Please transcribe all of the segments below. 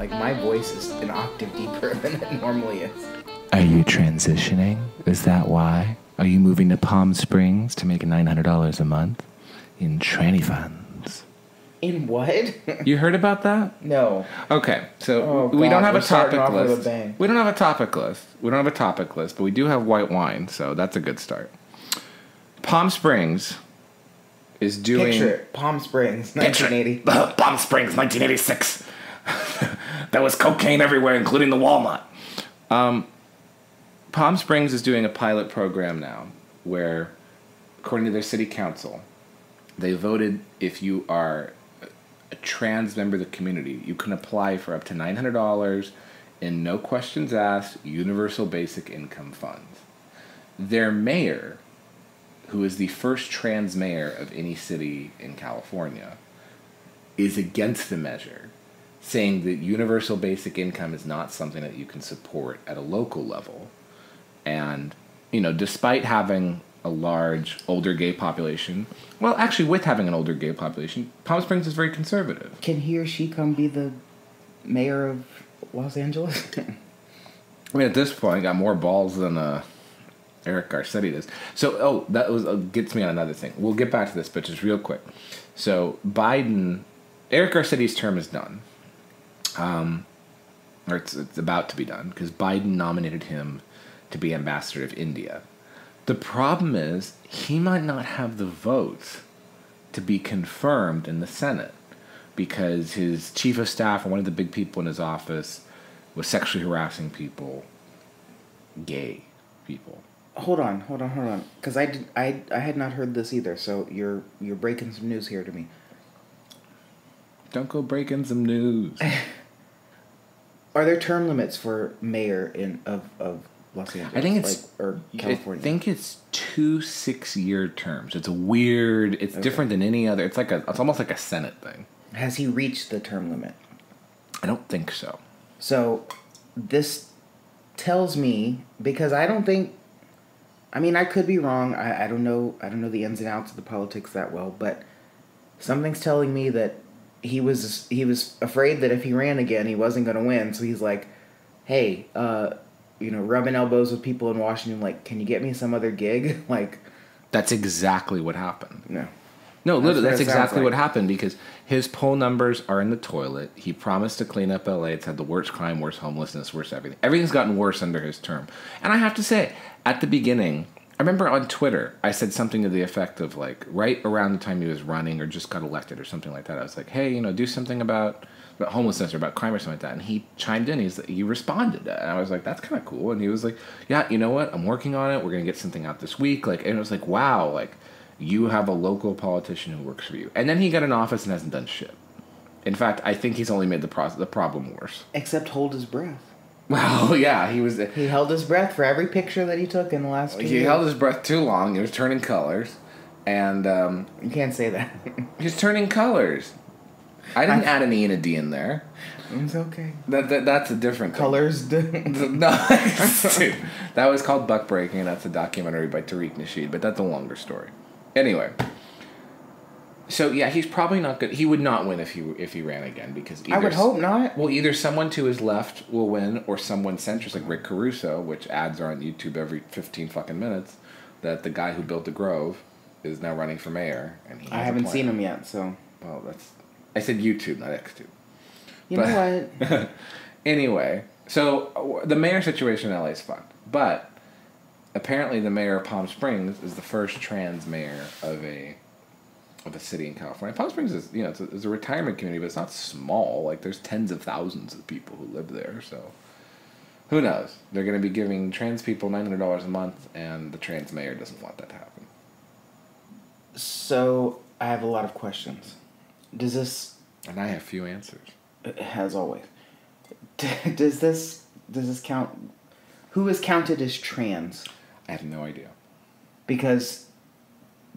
Like, my voice is an octave deeper than it normally is. Are you transitioning? Is that why? Are you moving to Palm Springs to make $900 a month in tranny funds? In what? You heard about that? No. Okay, so Oh, we God, don't have we're a starting topic off with a list. bang. We don't have a topic list. But we do have white wine, so that's a good start. Palm Springs is doing... Picture it. Palm Springs, 1980. Palm Springs, 1986. There was cocaine everywhere, including the Walmart. Palm Springs is doing a pilot program now where, according to their city council, they voted if you are a trans member of the community, you can apply for up to $900 in no questions asked universal basic income funds. Their mayor, who is the first trans mayor of any city in California, is against the measure, saying that universal basic income is not something that you can support at a local level. And, you know, despite having a large older gay population, well, actually with having an older gay population, Palm Springs is very conservative. Can he or she come be the mayor of Los Angeles? I mean, at this point, I got more balls than Eric Garcetti does. So, that was gets me on another thing. We'll get back to this, but just real quick. So, Eric Garcetti's term is done. Or it's about to be done, because Biden nominated him to be ambassador of India. The problem is, he might not have the votes to be confirmed in the Senate, because his chief of staff, or one of the big people in his office, was sexually harassing people, gay people. Hold on. Because I had not heard this either, so you're breaking some news here to me. Don't go breaking some news. Are there term limits for mayor of Los Angeles? I think it's or California. I think it's 2 6-year terms. It's weird. It's different than any other. It's almost like a Senate thing. Has he reached the term limit? I don't think so. So this tells me, because I don't think, I mean, I could be wrong. I don't know the ins and outs of the politics that well, but something's telling me that he was afraid that if he ran again, he wasn't going to win. So he's like, hey, rubbing elbows with people in Washington, like, can you get me some other gig? Like, that's exactly what happened. No, literally, that's what it exactly sounds what like. happened, because his poll numbers are in the toilet. He promised to clean up LA. It's had the worst crime, worst homelessness, worst everything. Everything's gotten worse under his term. And I have to say, at the beginning, I remember on Twitter, I said something to the effect of, like, right around the time he was running or just got elected or something like that, I was like, hey, do something about homelessness or about crime or something like that. And he chimed in. He responded. And I was like, that's kind of cool. And he was like, yeah, you know what? I'm working on it. We're going to get something out this week. Like, and it was like, wow, like, you have a local politician who works for you. And then he got in office and hasn't done shit. In fact, I think he's only made the problem worse. Except hold his breath. Well, yeah, He held his breath for every picture that he took in the last 2 years. He held his breath too long. He was turning colors. And you can't say that. he's turning colors. I didn't add an E and a D in there. It's okay. That's a different thing. Colors. No, dude, that was called Buck Breaking, and that's a documentary by Tariq Nasheed, but that's a longer story. Anyway, so yeah, he's probably not good. He would not win if he ran again, because I would hope not. Well, either someone to his left will win, or someone centrist like Rick Caruso, which ads are on YouTube every 15 fucking minutes, that the guy who built the Grove is now running for mayor, and he. I haven't seen him yet, so. Well, I said YouTube, not XTube. Know what? Anyway, so the mayor situation in LA is fun, but apparently the mayor of Palm Springs is the first trans mayor of a city in California. Palm Springs is, it's a retirement community, but it's not small. Like, there's tens of thousands of people who live there, so who knows? They're going to be giving trans people $900 a month, and the trans mayor doesn't want that to happen. So I have a lot of questions. Does this? And I have few answers. As always. Does this count? Who is counted as trans? I have no idea. Because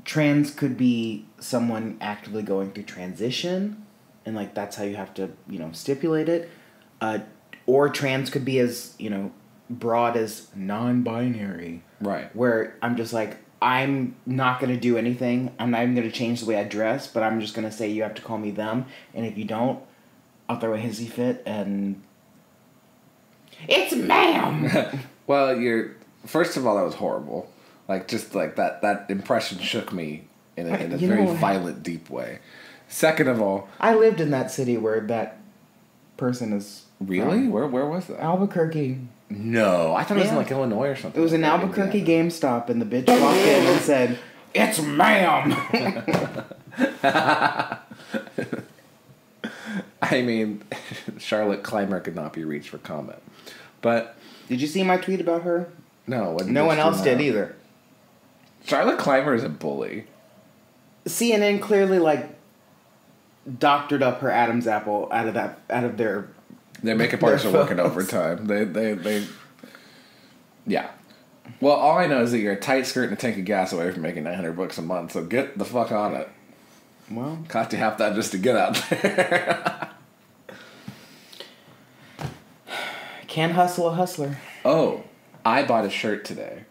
trans could be someone actively going through transition, and like that's how you have to stipulate it. Or trans could be as broad as non-binary. Right. Where I'm just like, I'm not going to do anything. I'm not even going to change the way I dress, but I'm just going to say you have to call me them, and if you don't, I'll throw a hissy fit and... It's ma'am! Well, first of all, that was horrible. Like, just like that impression shook me in a very violent, deep way. Second of all... I lived in that city where that person is... Really? Where was that? Albuquerque. No, I thought it was in like Illinois or something. It was in Albuquerque GameStop, and the bitch walked in and said, "It's ma'am." I mean, Charlotte Clymer could not be reached for comment. But did you see my tweet about her? No, no one else did either. Charlotte Clymer is a bully. CNN clearly doctored up her Adam's apple out of their. Their makeup artists are working overtime. They. Yeah. Well, all I know is that you're a tight skirt and a tank of gas away from making $900 a month. So get the fuck on it. Well, cost you half that just to get out there. Can't hustle a hustler. Oh, I bought a shirt today.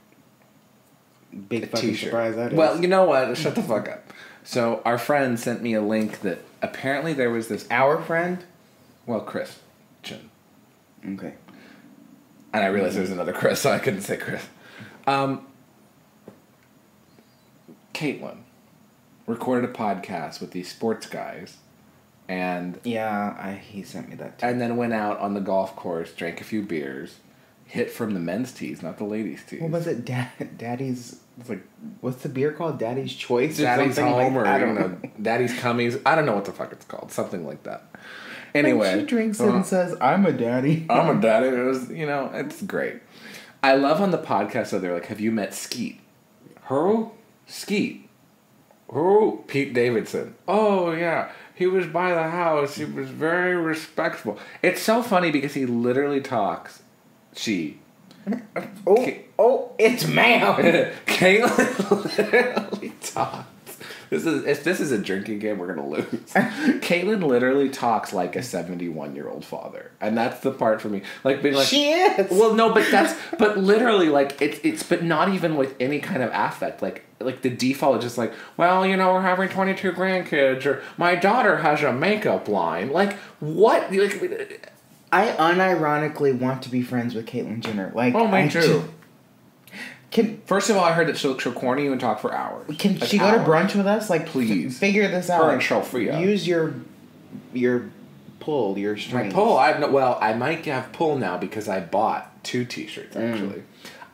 Big fucking surprise that is. Well, you know what? Shut the fuck up. So our friend sent me a link that apparently there was this... Our friend? Well, Chris. Chin. Okay. And I realized there was another Chris, so I couldn't say Chris. Caitlin recorded a podcast with these sports guys, and... Yeah, he sent me that too. And then went out on the golf course, drank a few beers, hit from the men's tees, not the ladies' tees. What was it? Daddy's... It's like, what's the beer called? Daddy's Choice? Daddy's Home, or, I don't know, Daddy's Cummies. I don't know what the fuck it's called. Something like that. Anyway. And she drinks it and says, I'm a daddy. I'm a daddy. It was, it's great. I love on the podcast, though, they're like, have you met Skeet? Who? Skeet. Who? Pete Davidson. Oh, yeah. He was by the house. He was very respectful. It's so funny because he literally talks. It's ma'am. Caitlin literally talks. If this is a drinking game, we're gonna lose. Caitlin literally talks like a 71-year-old father, and that's the part for me. Like being like, she is. Well, no, but literally, like it's but not even with any kind of affect. Like the default is just like, well, we're having 22 grandkids, or my daughter has a makeup line. Like what? Like, I unironically want to be friends with Caitlyn Jenner. Like, oh, me too. First of all, I heard that she'll corner you and talk for hours. Can she go to brunch with us? Like, please figure this out. Her and Sophia. Use your pull, your strength. My pull. I might have pull now because I bought 2 T-shirts actually.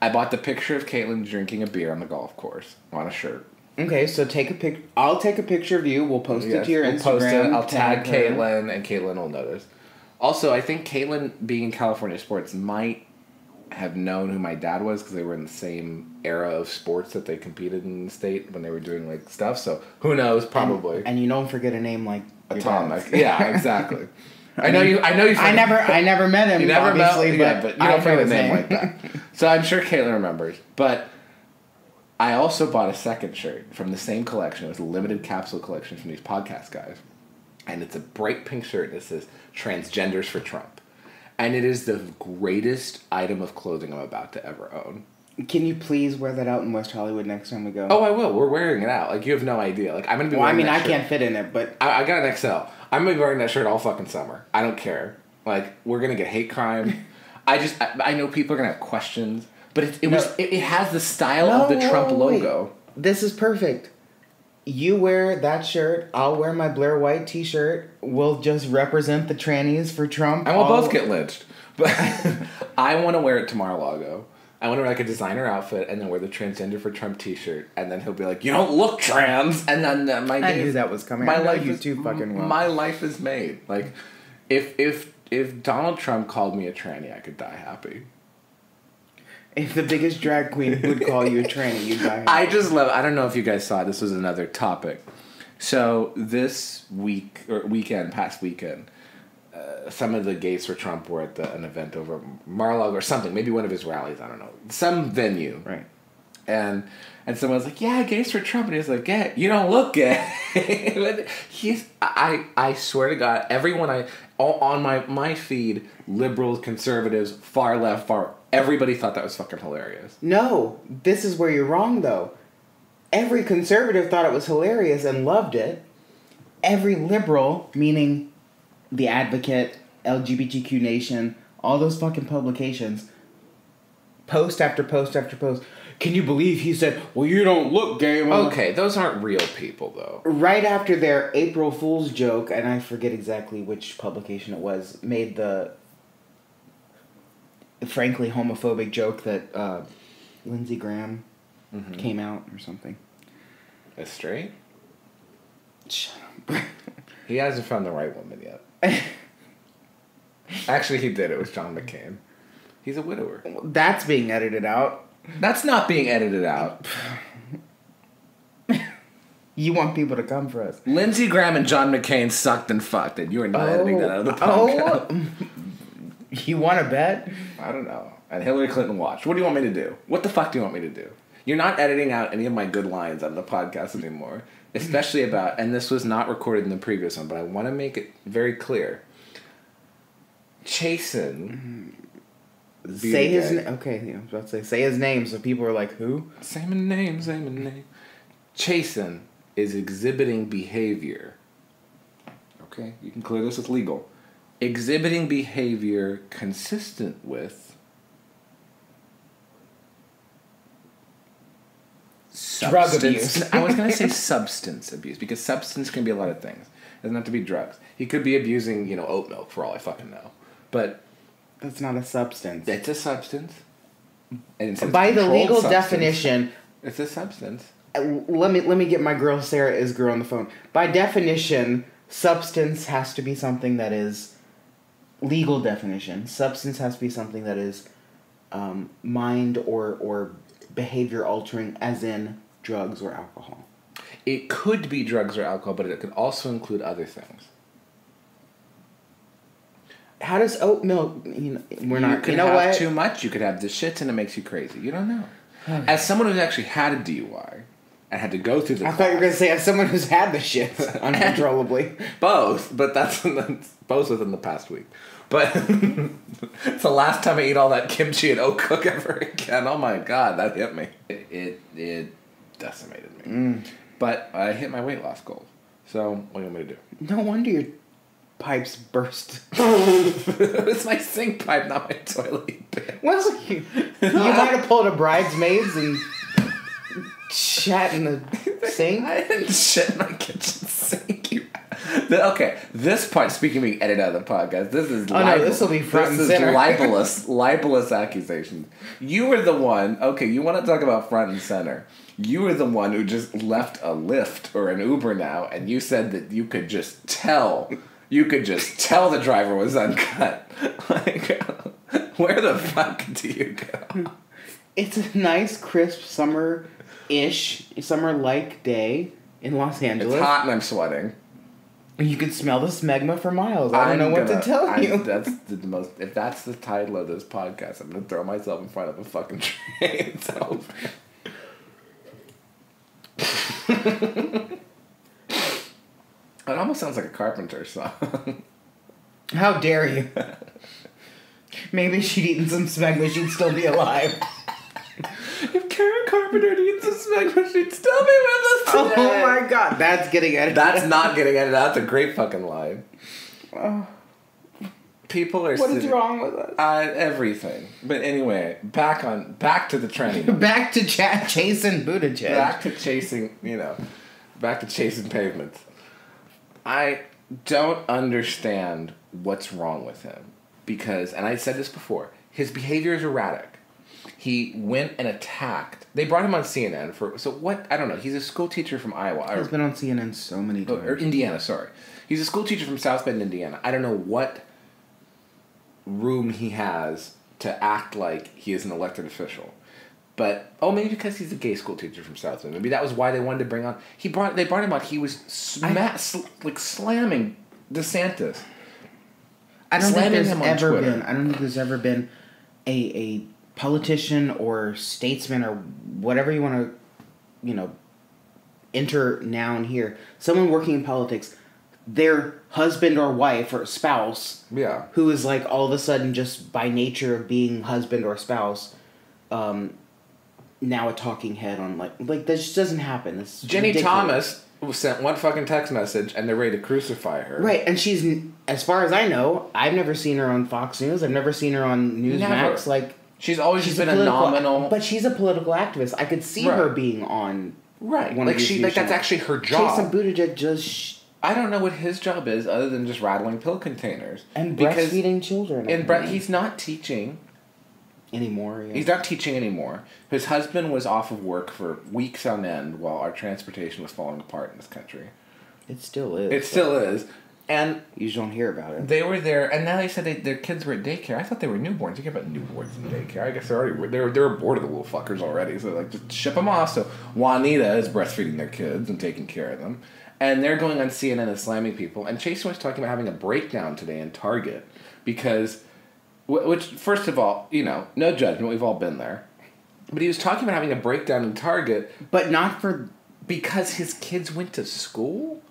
I bought the picture of Caitlin drinking a beer on the golf course on a shirt. Okay, so take a pic. I'll take a picture of you. We'll post it to your Instagram. Post it. I'll tag Caitlin, and Caitlin will notice. Also, I think Caitlin, being in California sports, might have known who my dad was because they were in the same era of sports that they competed in the state when they were doing like stuff. So who knows? Probably. And you don't forget a name like Atomic. Yeah, exactly. I know you. I never met him. You never met him, but you don't forget a name like that. So I'm sure Caitlin remembers. But I also bought a second shirt from the same collection. It was a limited capsule collection from these podcast guys, and it's a bright pink shirt that says "Transgenders for Trump." And it is the greatest item of clothing I'm about to ever own. Can you please wear that out in West Hollywood next time we go? Oh, I will. We're wearing it out. Like, you have no idea. Like, I'm going to be wearing that shirt. I can't fit in it, but... I got an XL. I'm going to be wearing that shirt all fucking summer. I don't care. Like, we're going to get hate crime. I know people are going to have questions, but it has the style of the Trump logo. This is perfect. You wear that shirt, I'll wear my Blair White t-shirt, we'll just represent the trannies for Trump. And we'll both get lynched. But I want to wear it to Mar-a-Lago. I want to wear like a designer outfit and then wear the Transgender for Trump t-shirt. And then he'll be like, you don't look trans! And then I knew that was coming. My life is too fucking well. My life is made. Like, if Donald Trump called me a tranny, I could die happy. If the biggest drag queen would call you a tranny, you'd die happy. I just love... I don't know if you guys saw it. This was another topic. So this past weekend, some of the gays for Trump were at an event over Mar-a-Lago or something. Maybe one of his rallies. I don't know. Some venue. Right. And someone was like, yeah, gays for Trump. And he was like, yeah, you don't look gay. I swear to God, everyone on my feed, liberals, conservatives, far left, everybody thought that was fucking hilarious. No, this is where you're wrong, though. Every conservative thought it was hilarious and loved it. Every liberal, meaning The Advocate, LGBTQ Nation, all those fucking publications, post after post after post. Can you believe he said, well, you don't look gay? Okay, those aren't real people, though. Right after their April Fool's joke, and I forget exactly which publication it was, made the frankly homophobic joke that Lindsey Graham came out or something. Is straight? Shut up. He hasn't found the right woman yet. Actually, he did. It was John McCain. He's a widower. That's being edited out. That's not being edited out. You want people to come for us. Lindsey Graham and John McCain sucked and fucked, and you are not editing that out of the podcast. You want to bet? I don't know. And Hillary Clinton watched. What do you want me to do? What the fuck do you want me to do? You're not editing out any of my good lines on the podcast anymore. Especially about, and this was not recorded in the previous one, but I want to make it very clear. Chasen. Say his name. Okay, I was about to say his name, so people are like, who? Say my name, say my name. Chasen is exhibiting behavior. Okay, you can clear this with legal. Exhibiting behavior consistent with drug abuse. I was going to say substance abuse, because substance can be a lot of things. It doesn't have to be drugs. He could be abusing, oat milk for all I fucking know. But that's not a substance. It's a substance. And by the legal definition, it's a substance. Let me get my girl Sarah Isger on the phone. By definition, substance has to be something that is legal definition. Substance has to be something that is mind or behavior altering, as in drugs or alcohol. It could be drugs or alcohol, but it could also include other things. How does oat milk? We're not. You could have too much. You could have the shits, and it makes you crazy. You don't know. Okay. As someone who's actually had a DUI and had to go through the. I thought you were going to say as someone who's had the shits uncontrollably. Both, but that's both within the past week. But it's the last time I eat all that kimchi and oat cook ever again. Oh my god, that hit me. It decimated me. But I hit my weight loss goal. So what do you want me to do? No wonder your pipes burst. It's my sink pipe, not my toilet pit. Well, you might have pulled a bridesmaids and shat in the sink. I didn't shit in my kitchen sink. Okay, this part, speaking of being edited out of the podcast, this is this will be front and center. libelous accusations. You were the one, you want to talk about front and center. You were the one who just left a Lyft or an Uber now, and you said that you could just tell the driver was uncut. Like, where the fuck do you go? It's a nice, crisp summer-like day in Los Angeles. It's hot and I'm sweating. You can smell the smegma for miles. I don't know what to tell you. That's the most. If that's the title of this podcast, I'm gonna throw myself in front of a fucking train. It's over. It almost sounds like a Carpenter song. How dare you? Maybe if she'd eaten some smegma, she'd still be alive. If Karen Carpenter had eaten some smegma, she'd still be with us today. Oh my god, that's getting edited. That's not getting edited. That's a great fucking line. People are. What is wrong with us? Everything. But anyway, back to the trending. Back to chasing Buttigieg. Back to chasing. Back to chasing pavements. I don't understand what's wrong with him because, and I said this before, his behavior is erratic. He went and attacked. They brought him on CNN I don't know. He's a school teacher from Iowa. He's been on CNN so many times. Or Indiana, sorry. He's a school teacher from South Bend, Indiana. I don't know what room he has to act like he is an elected official. But, maybe because he's a gay school teacher from South Bend. Maybe that was why they wanted to bring on... They brought him on. He was slamming DeSantis. I don't think there's ever been a politician or statesman or whatever you want to, enter noun here. Someone working in politics, their husband or wife or spouse, who is like all of a sudden just by nature of being husband or spouse, now a talking head on like that just doesn't happen. It's Jenny ridiculous. Thomas sent one fucking text message and they're ready to crucify her. Right, and she's, as far as I know, I've never seen her on Fox News. I've never seen her on Newsmax. Like, she's always just been a nominal. But she's a political activist. I could see her being on. Right, one like of these that's actually her job. Jason Buttigieg just. I don't know what his job is other than just rattling pill containers And breastfeeding children. He's not teaching anymore. Yeah. He's not teaching anymore. His husband was off of work for weeks on end while our transportation was falling apart in this country. It still is. It still is. And you just don't hear about it. They were there, and now they said their kids were at daycare. I thought they were newborns. You care about newborns in daycare. I guess they're bored of the little fuckers already. So like, just ship them off. So Juanita is breastfeeding their kids and taking care of them, and they're going on CNN and slamming people. And Jason was talking about having a breakdown today in Target because, which first of all, no judgment. We've all been there, but he was talking about having a breakdown in Target, but not because his kids went to school.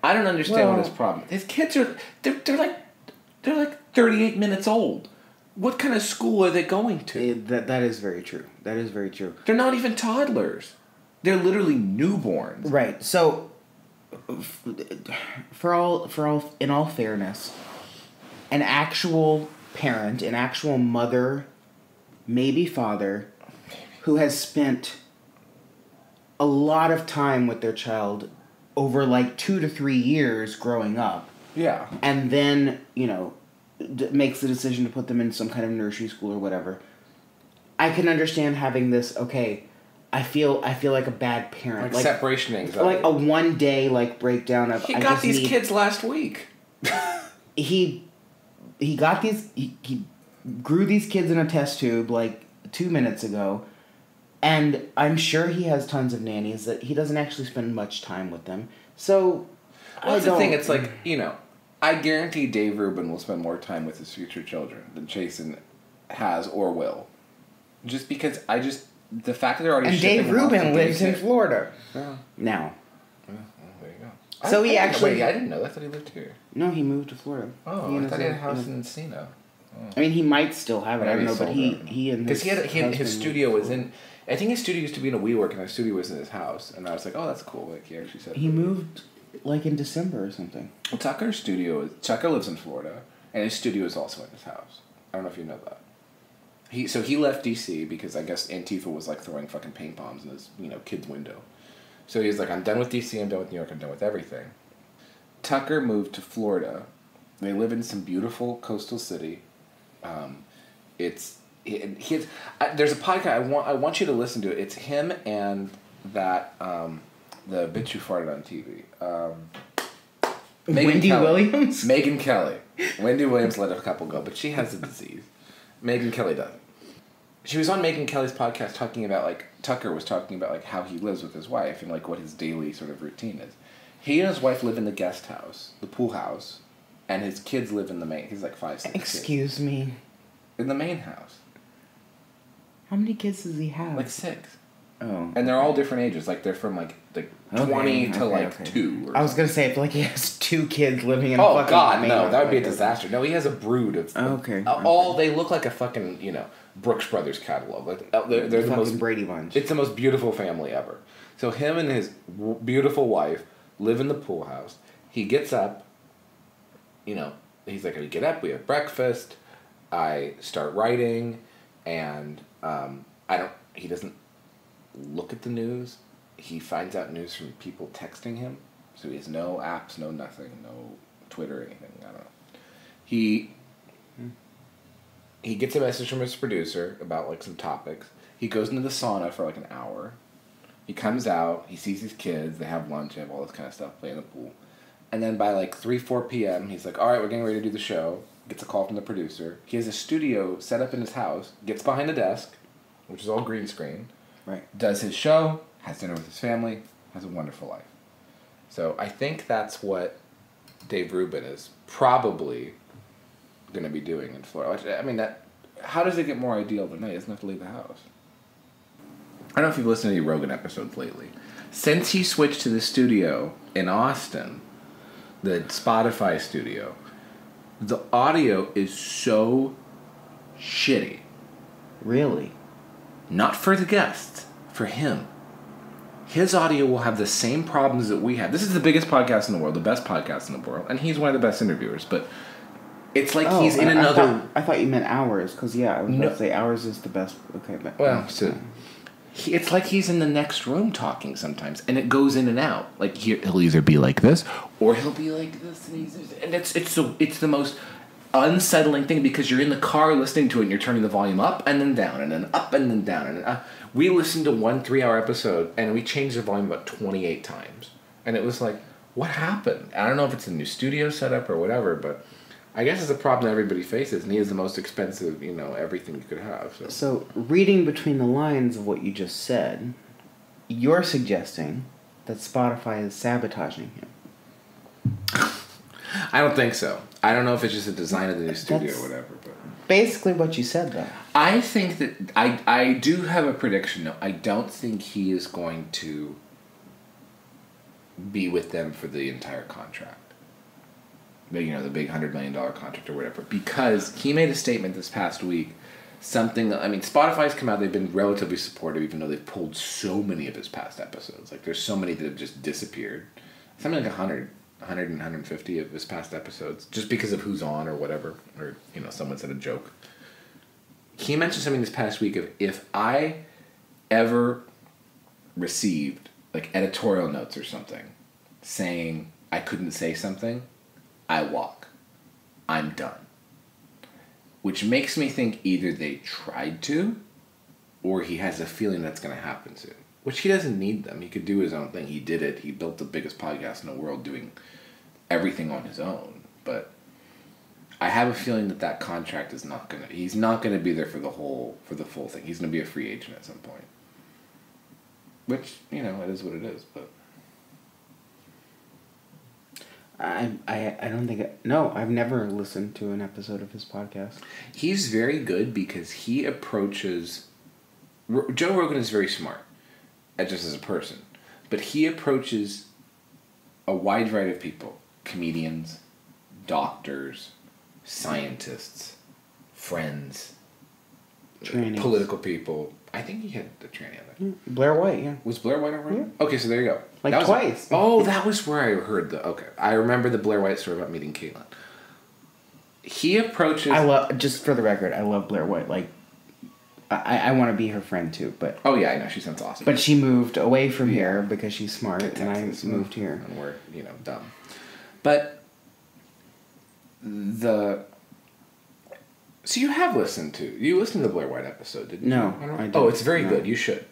I don't understand what his problem. His kids are they're like 38 minutes old. What kind of school are they going to? That is very true. That is very true. They're not even toddlers. They're literally newborns. Right. So, in all fairness, an actual parent, an actual mother, maybe father, who has spent a lot of time with their child over like 2 to 3 years growing up. Yeah. And then, makes the decision to put them in some kind of nursery school or whatever. I can understand having this, I feel like a bad parent. Like separation anxiety. Like a one day breakdown of he got these kids last week. he got these he grew these kids in a test tube 2 minutes ago. And I'm sure he has tons of nannies that he doesn't actually spend much time with them. So, that's the thing. It's like, I guarantee Dave Rubin will spend more time with his future children than Jason has or will. Just because the fact that they're already shipping. And Dave Rubin lives in Florida. Yeah. Now. Yeah, well, there you go. So I didn't know that. I thought he lived here. No, he moved to Florida. Oh, I thought he had a house in Encino. Oh. I mean, he might still have it. I don't know, but he and his his studio was in. I think his studio used to be in a WeWork, and his studio was in his house. And I was like, oh, that's cool. Like, he actually said... He moved, in December or something. Well, Tucker lives in Florida, and his studio is also in his house. I don't know if you know that. He left D.C. because I guess Antifa was, throwing fucking paint bombs in his, kid's window. So he was like, I'm done with D.C., I'm done with New York, I'm done with everything. Tucker moved to Florida. They live in some beautiful coastal city. There's a podcast I want you to listen to it. It's him and that the bitch who farted on TV. Wendy Williams? Megyn Kelly. Wendy Williams let a couple go, but she has a disease. Megyn Kelly doesn't. She was on Megyn Kelly's podcast talking about Tucker was talking about how he lives with his wife and what his daily sort of routine is. He and his wife live in the guest house, the pool house, and his kids live in the main. He's 5, 6 Excuse me. In the main house. How many kids does he have? 6. Oh. And they're all different ages. They're from 20 to 2. I was going to say, I feel like he has 2 kids living in a fucking... Oh, God, no. That would be a disaster. No, he has a brood of... Okay. They look like a fucking, Brooks Brothers catalog. They're the most... Brady Bunch. It's the most beautiful family ever. So him and his beautiful wife live in the pool house. He gets up, he's like, I get up, we have breakfast, I start writing, and he doesn't look at the news. He finds out news from people texting him. So he has no apps, no nothing, no Twitter, anything. I don't know. He gets a message from his producer about some topics. He goes into the sauna for an hour. He comes out, he sees his kids, they have lunch, they have all this kind of stuff, play in the pool. And then by 3, 4 p.m., he's like, all right, we're getting ready to do the show. Gets a call from the producer. He has a studio set up in his house, gets behind a desk, which is all green screen. Right. Does his show, has dinner with his family, has a wonderful life. So I think that's what Dave Rubin is probably going to be doing in Florida. I mean, how does it get more ideal than that? He doesn't have to leave the house. I don't know if you've listened to any Rogan episodes lately. Since he switched to the studio in Austin, the Spotify studio, the audio is so shitty. Really? Not for the guests, for him. his audio will have the same problems that we have. This is the biggest podcast in the world, the best podcast in the world, and he's one of the best interviewers. But it's like he's in another. I thought you meant ours, because I was about to say ours is the best. Okay, but it's like he's in the next room talking sometimes, and it goes in and out. Like he'll either be like this, or he'll be like this, and it's the most unsettling thing, because you're in the car listening to it and you're turning the volume up and then down and then up and then down and then we listened to one 3-hour episode and we changed the volume about 28 times, and it was like, what happened? I don't know if it's a new studio setup or whatever, but I guess it's a problem that everybody faces, and he is the most expensive, everything you could have. So reading between the lines of what you just said, you're suggesting that Spotify is sabotaging him. I don't think so. I don't know if it's just a design of the new studio or whatever. But basically what you said, though. I think that I do have a prediction, though. I don't think he is going to be with them for the entire contract. The big $100 million contract or whatever. Because he made a statement this past week. Spotify's come out, they've been relatively supportive, even though they've pulled so many of his past episodes. Like, there's so many that have just disappeared. Something like 100 and 150 of his past episodes, just because of who's on or whatever, or someone said a joke. He mentioned something this past week of, if I ever received like editorial notes or something saying I couldn't say something, I walk. I'm done. Which makes me think either they tried to, or he has a feeling that's going to happen soon. Which he doesn't need them. He could do his own thing. He did it. He built the biggest podcast in the world doing everything on his own. But I have a feeling that contract is not going to... He's not going to be there for the full thing. He's going to be a free agent at some point. Which, it is what it is. But I don't think... No, I've never listened to an episode of his podcast. He's very good because he approaches... Joe Rogan is very smart. Just as a person, but he approaches a wide variety of people: comedians, doctors, scientists, friends, trannies, political people. I think he had the tranny on there. Blair White, yeah. Was Blair White around? Yeah. Okay, so there you go. Like twice. That was where I heard okay. I remember the Blair White story about meeting Caitlyn. He approaches... just for the record, I love Blair White. Like, I want to be her friend too, but... Oh yeah, I know, she sounds awesome. But she moved away from here because she's smart, and I moved here. And we're, dumb. But So you have listened to the Blair White episode, didn't you? No, I didn't. Oh, it's very good. You should.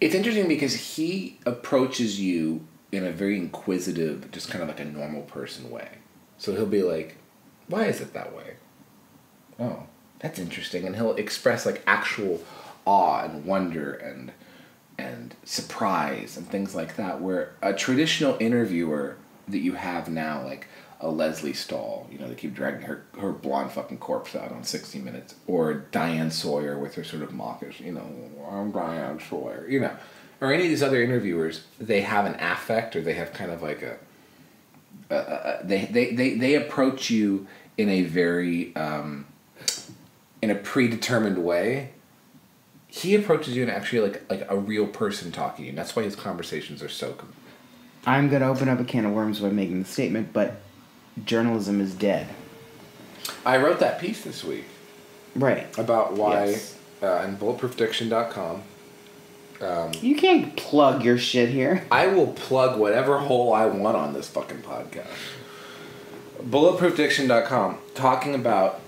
It's interesting because he approaches you in a very inquisitive, just kind of like a normal person way. So he'll be like, why is it that way? Oh, that's interesting. And he'll express like actual awe and wonder and surprise and things like that, where a traditional interviewer that you have now, like a Leslie Stahl, they keep dragging her blonde fucking corpse out on 60 Minutes, or Diane Sawyer with her sort of mawkish, I'm Diane Sawyer, or any of these other interviewers, they have an affect, or they have kind of like they approach you in a very in a predetermined way. He approaches you in actually like a real person talking, and that's why his conversations are so. I'm gonna open up a can of worms by making the statement, but journalism is dead. I wrote that piece this week. Right. About why, on bulletproofdiction.com. You can't plug your shit here. I will plug whatever hole I want on this fucking podcast. Bulletproofdiction.com, talking about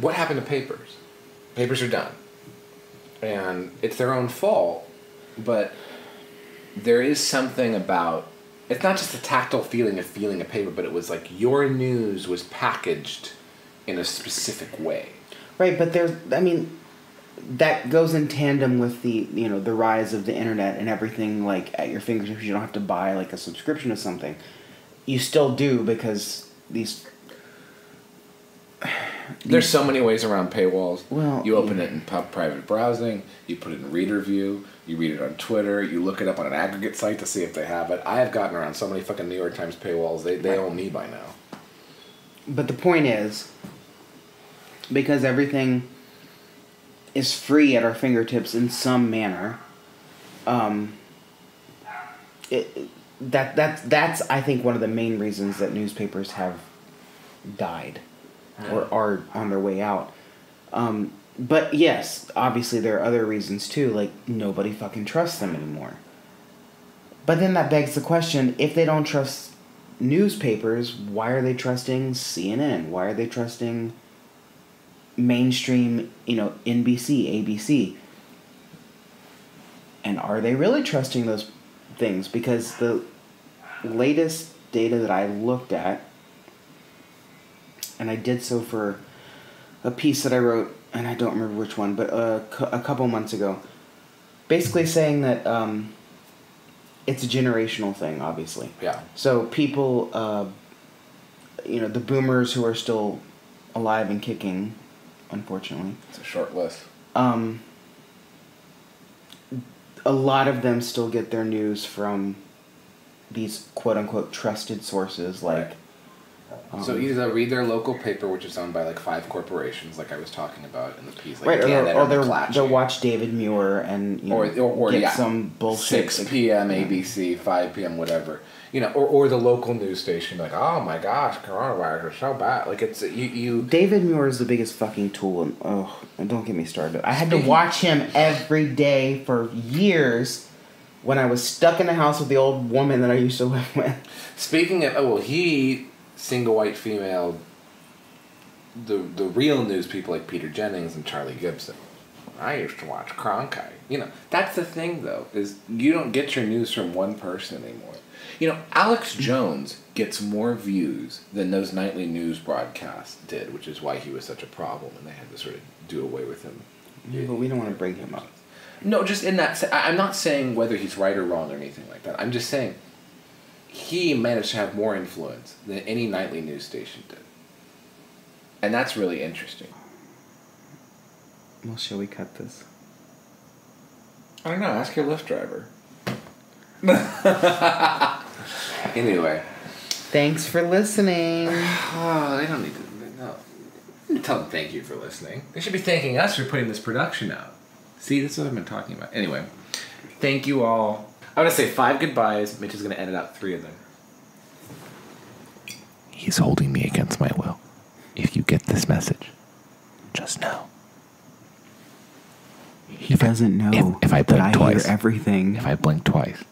what happened to Papers. Papers are done. And it's their own fault, but there is something about... It's not just a tactile feeling of feeling a paper, but it was like your news was packaged in a specific way. Right, but that goes in tandem with the rise of the internet and everything like at your fingertips. You don't have to buy like a subscription to something. You still do because there's so many ways around paywalls. Well, you open it in private browsing, you put it in reader view, you read it on Twitter, you look it up on an aggregate site to see if they have it. I have gotten around so many fucking New York Times paywalls, they own me by now. But the point is, because everything is free at our fingertips in some manner, That's I think one of the main reasons that newspapers have died or are on their way out. But yes, obviously there are other reasons too, like nobody fucking trusts them anymore. But then that begs the question, if they don't trust newspapers, why are they trusting CNN? Why are they trusting mainstream, NBC, ABC? And are they really trusting those things? Because the latest data that I looked at, and I did so for a piece that I wrote, and I don't remember which one, but a couple months ago, basically saying that it's a generational thing, obviously. Yeah. So people, the boomers who are still alive and kicking, unfortunately. It's a short list. A lot of them still get their news from these quote-unquote trusted sources, like... So either read their local paper, which is owned by like 5 corporations, like I was talking about in the piece, like right, CNN or they'll watch David Muir and get some bullshit. 6 p.m. ABC, 5 p.m. whatever, or the local news station, like, oh my gosh, coronavirus is so bad. Like it's you. David Muir is the biggest fucking tool, and don't get me started. I had to watch him every day for years when I was stuck in the house with the old woman that I used to live with. Speaking of, he. Single white female, the real news people like Peter Jennings and Charlie Gibson. I used to watch Cronkite. That's the thing though, is you don't get your news from one person anymore. Alex Jones gets more views than those nightly news broadcasts did, which is why he was such a problem and they had to sort of do away with him. Yeah, but we don't want to bring him up. No, just in that, I'm not saying whether he's right or wrong or anything like that. I'm just saying he managed to have more influence than any nightly news station did. And that's really interesting. Well, shall we cut this? I don't know. Ask your Lyft driver. Anyway. Thanks for listening. Oh, they don't need to... No. Tell them thank you for listening. They should be thanking us for putting this production out. See, this is what I've been talking about. Anyway. Thank you all. I'm going to say 5 goodbyes. Mitch is going to edit out 3 of them. He's holding me against my will. If you get this message, just know. He doesn't know. If I blink twice. Hear everything. If I blink twice,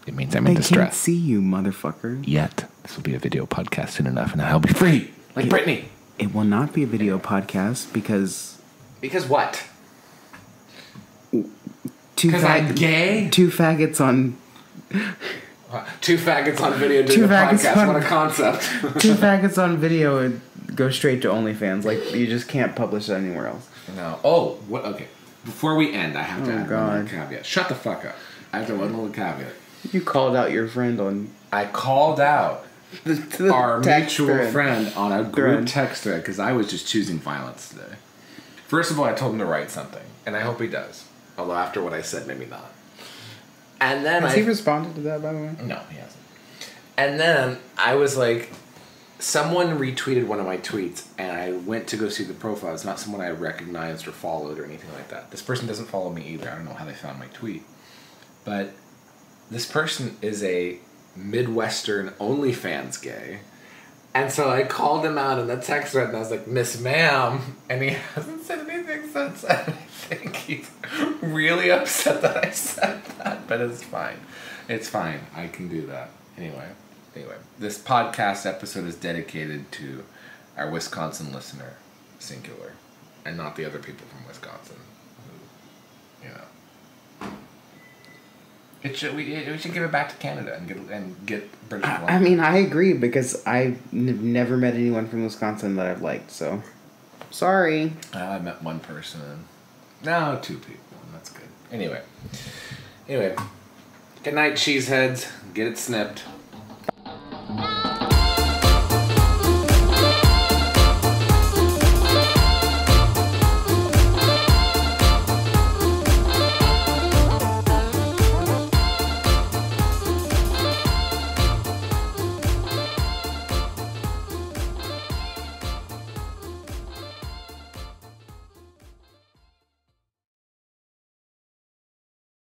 it means I'm in distress. I can't see you, motherfucker. Yet. This will be a video podcast soon enough, and I'll be free. Like Britney. It will not be a video podcast because... Because what? Because I'm gay? 2 faggots on... 2 faggots on video doing a podcast. What a concept. 2 faggots on video would go straight to OnlyFans. Like, you just can't publish it anywhere else. No. Oh, what? Okay. Before we end, I have to add God. one little caveat. Shut the fuck up. I have to add one little caveat. You called out your friend on... I called out our mutual friend on a group thread. text thread because I was just choosing violence today. First of all, I told him to write something, and I hope he does. Although after what I said, maybe not. And then Has he responded to that, by the way? No, he hasn't. And then I was like, someone retweeted one of my tweets, and I went to go see the profile. It's not someone I recognized or followed or anything like that. This person doesn't follow me either. I don't know how they found my tweet. But this person is a Midwestern OnlyFans gay. And so I called him out in the text thread, and I was like, Miss Ma'am. And he hasn't said anything since. And I think he's really upset that I said that. But it's fine. It's fine. I can do that. Anyway, this podcast episode is dedicated to our Wisconsin listener, singular, and not the other people from Wisconsin who, we should give it back to Canada and get British Columbia. I mean, I agree because I've never met anyone from Wisconsin that I've liked, so sorry. I met one person. No, 2 people. That's good. Anyway. Good night, cheeseheads. Get it snipped.